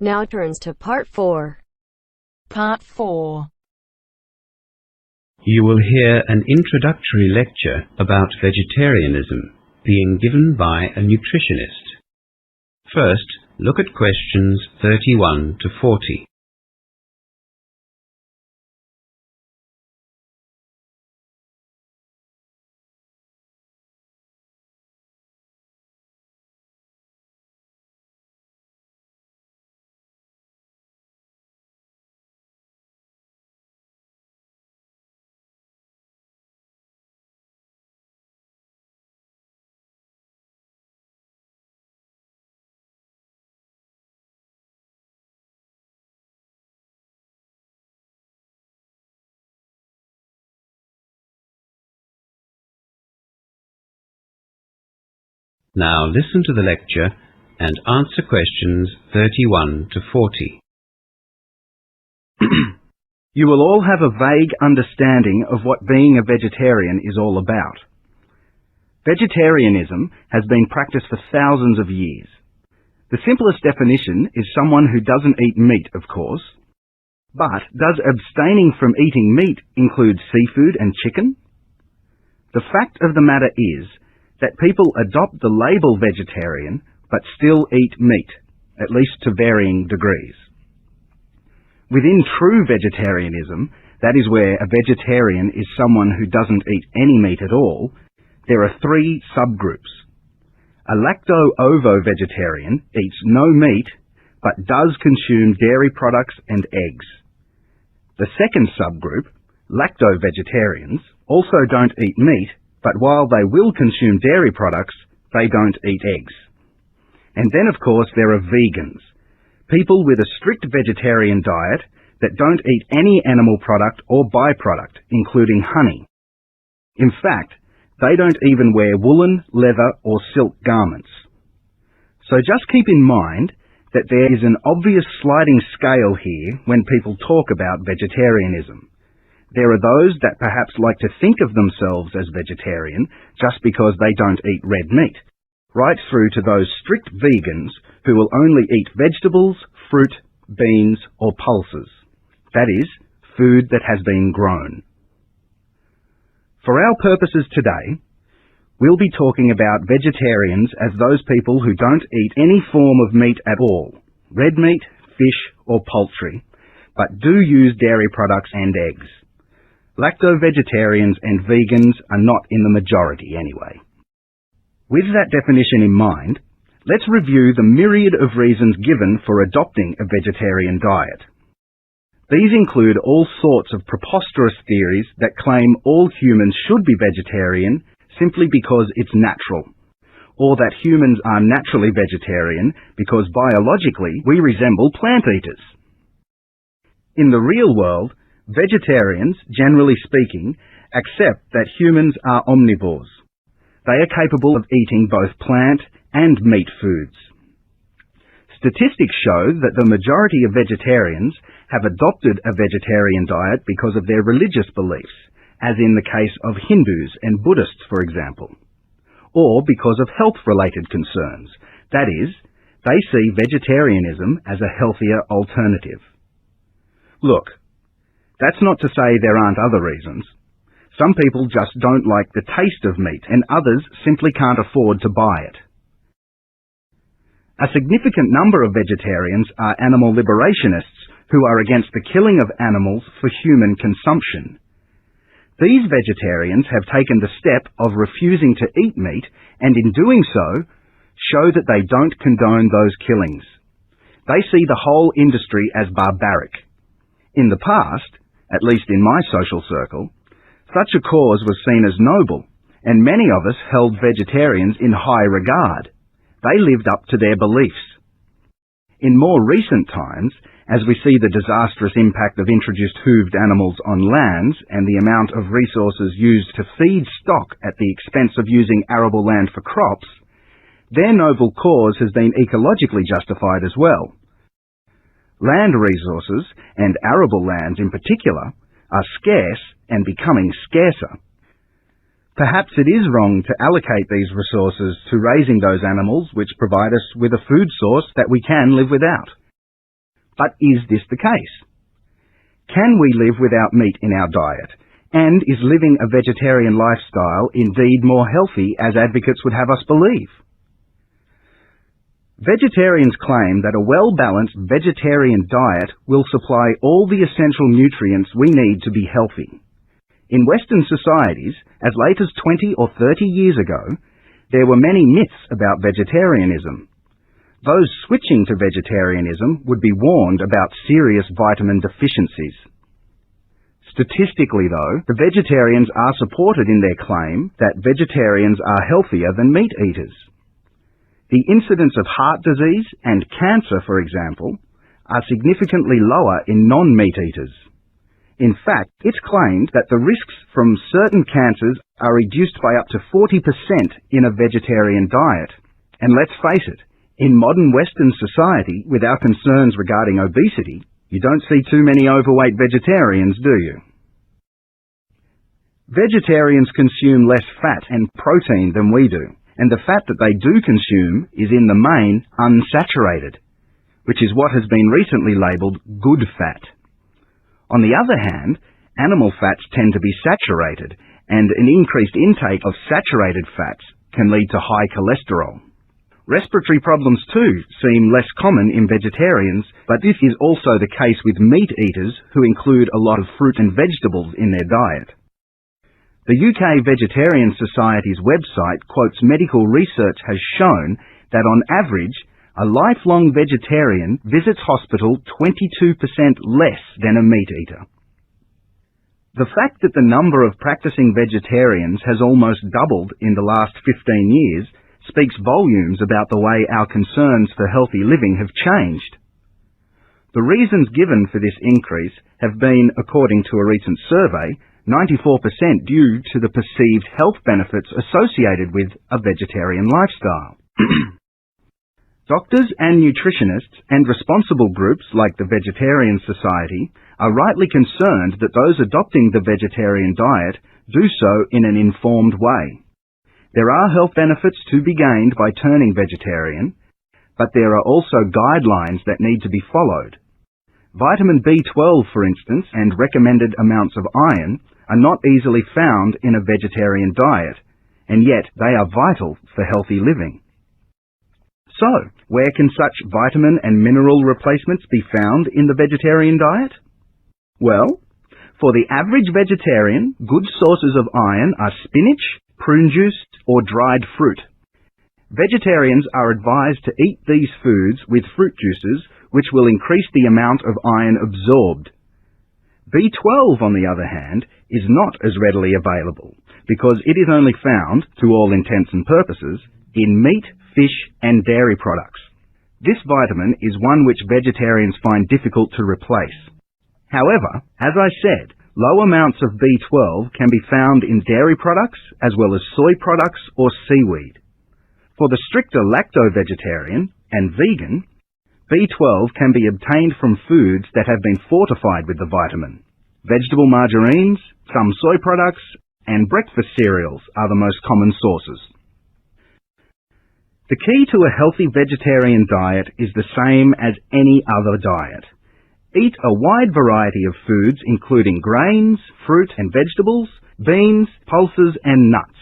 Now turns to Part 4. Part 4. You will hear an introductory lecture about vegetarianism being given by a nutritionist. First, look at questions 31 to 40. Now listen to the lecture and answer questions 31 to 40. You will all have a vague understanding of what being a vegetarian is all about. Vegetarianism has been practiced for thousands of years. The simplest definition is someone who doesn't eat meat, of course. But does abstaining from eating meat include seafood and chicken? The fact of the matter is that people adopt the label vegetarian but still eat meat, at least to varying degrees. Within true vegetarianism, that is where a vegetarian is someone who doesn't eat any meat at all, there are three subgroups. A lacto-ovo-vegetarian eats no meat but does consume dairy products and eggs. The second subgroup, lacto-vegetarians, also don't eat meat, but while they will consume dairy products, they don't eat eggs. And then, of course, there are vegans, people with a strict vegetarian diet that don't eat any animal product or byproduct, including honey. In fact, they don't even wear woolen, leather, or silk garments. So just keep in mind that there is an obvious sliding scale here when people talk about vegetarianism. There are those that perhaps like to think of themselves as vegetarian just because they don't eat red meat, right through to those strict vegans who will only eat vegetables, fruit, beans, or pulses. That is, food that has been grown. For our purposes today, we'll be talking about vegetarians as those people who don't eat any form of meat at all, red meat, fish, or poultry, but do use dairy products and eggs. Lacto-vegetarians and vegans are not in the majority anyway. With that definition in mind, let's review the myriad of reasons given for adopting a vegetarian diet. These include all sorts of preposterous theories that claim all humans should be vegetarian simply because it's natural, or that humans are naturally vegetarian because biologically we resemble plant eaters. In the real world, vegetarians, generally speaking, accept that humans are omnivores. They are capable of eating both plant and meat foods. Statistics show that the majority of vegetarians have adopted a vegetarian diet because of their religious beliefs, as in the case of Hindus and Buddhists, for example, or because of health-related concerns. That is, they see vegetarianism as a healthier alternative. Look, that's not to say there aren't other reasons. Some people just don't like the taste of meat, and others simply can't afford to buy it. A significant number of vegetarians are animal liberationists who are against the killing of animals for human consumption. These vegetarians have taken the step of refusing to eat meat, and in doing so, show that they don't condone those killings. They see the whole industry as barbaric. In the past, at least in my social circle, such a cause was seen as noble, and many of us held vegetarians in high regard. They lived up to their beliefs. In more recent times, as we see the disastrous impact of introduced hooved animals on lands and the amount of resources used to feed stock at the expense of using arable land for crops, their noble cause has been ecologically justified as well. Land resources, and arable lands in particular, are scarce and becoming scarcer. Perhaps it is wrong to allocate these resources to raising those animals which provide us with a food source that we can live without. But is this the case? Can we live without meat in our diet? And is living a vegetarian lifestyle indeed more healthy, as advocates would have us believe? Vegetarians claim that a well-balanced vegetarian diet will supply all the essential nutrients we need to be healthy. In Western societies, as late as 20 or 30 years ago, there were many myths about vegetarianism. Those switching to vegetarianism would be warned about serious vitamin deficiencies. Statistically, though, the vegetarians are supported in their claim that vegetarians are healthier than meat eaters. The incidence of heart disease and cancer, for example, are significantly lower in non-meat eaters. In fact, it's claimed that the risks from certain cancers are reduced by up to 40% in a vegetarian diet. And let's face it, in modern Western society, with our concerns regarding obesity, you don't see too many overweight vegetarians, do you? Vegetarians consume less fat and protein than we do, and the fat that they do consume is in the main unsaturated, which is what has been recently labelled good fat. On the other hand, animal fats tend to be saturated, and an increased intake of saturated fats can lead to high cholesterol. Respiratory problems too seem less common in vegetarians, but this is also the case with meat eaters who include a lot of fruit and vegetables in their diet. The UK Vegetarian Society's website quotes medical research has shown that on average, a lifelong vegetarian visits hospital 22% less than a meat eater. The fact that the number of practicing vegetarians has almost doubled in the last 15 years speaks volumes about the way our concerns for healthy living have changed. The reasons given for this increase have been, according to a recent survey, 94% due to the perceived health benefits associated with a vegetarian lifestyle. Doctors and nutritionists and responsible groups like the Vegetarian Society are rightly concerned that those adopting the vegetarian diet do so in an informed way. There are health benefits to be gained by turning vegetarian, but there are also guidelines that need to be followed. Vitamin B12, for instance, and recommended amounts of iron are not easily found in a vegetarian diet, and yet they are vital for healthy living. So, where can such vitamin and mineral replacements be found in the vegetarian diet? Well, for the average vegetarian, good sources of iron are spinach, prune juice, or dried fruit. Vegetarians are advised to eat these foods with fruit juices, which will increase the amount of iron absorbed. B12, on the other hand, is not as readily available, because it is only found, to all intents and purposes, in meat, fish, and dairy products. This vitamin is one which vegetarians find difficult to replace. However, as I said, low amounts of B12 can be found in dairy products as well as soy products or seaweed. For the stricter lacto-vegetarian and vegan, B12 can be obtained from foods that have been fortified with the vitamin. Vegetable margarines, some soy products, and breakfast cereals are the most common sources. The key to a healthy vegetarian diet is the same as any other diet. Eat a wide variety of foods including grains, fruit and vegetables, beans, pulses and nuts.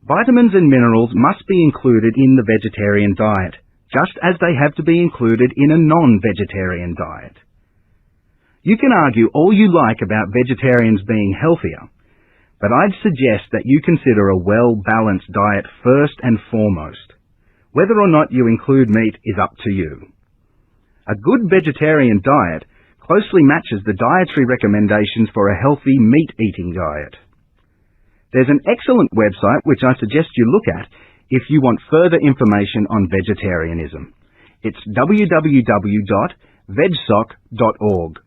Vitamins and minerals must be included in the vegetarian diet, just as they have to be included in a non-vegetarian diet. You can argue all you like about vegetarians being healthier, but I'd suggest that you consider a well-balanced diet first and foremost. Whether or not you include meat is up to you. A good vegetarian diet closely matches the dietary recommendations for a healthy meat-eating diet. There's an excellent website which I suggest you look at if you want further information on vegetarianism. It's www.vegsoc.org.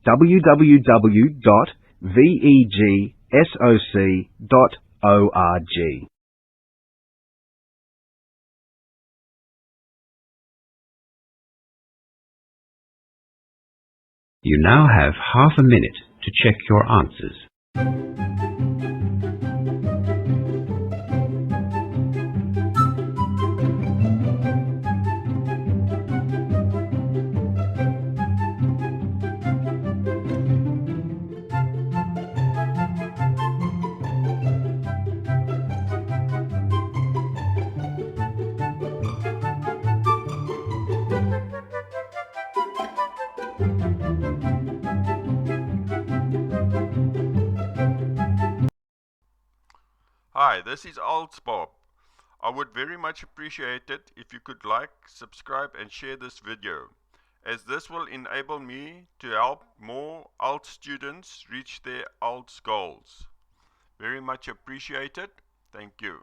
www.vegsoc.org. You now have half a minute to check your answers. Hi, this is IELTS Bob. I would very much appreciate it if you could like, subscribe and share this video, as this will enable me to help more IELTS students reach their IELTS goals. Very much appreciated. Thank you.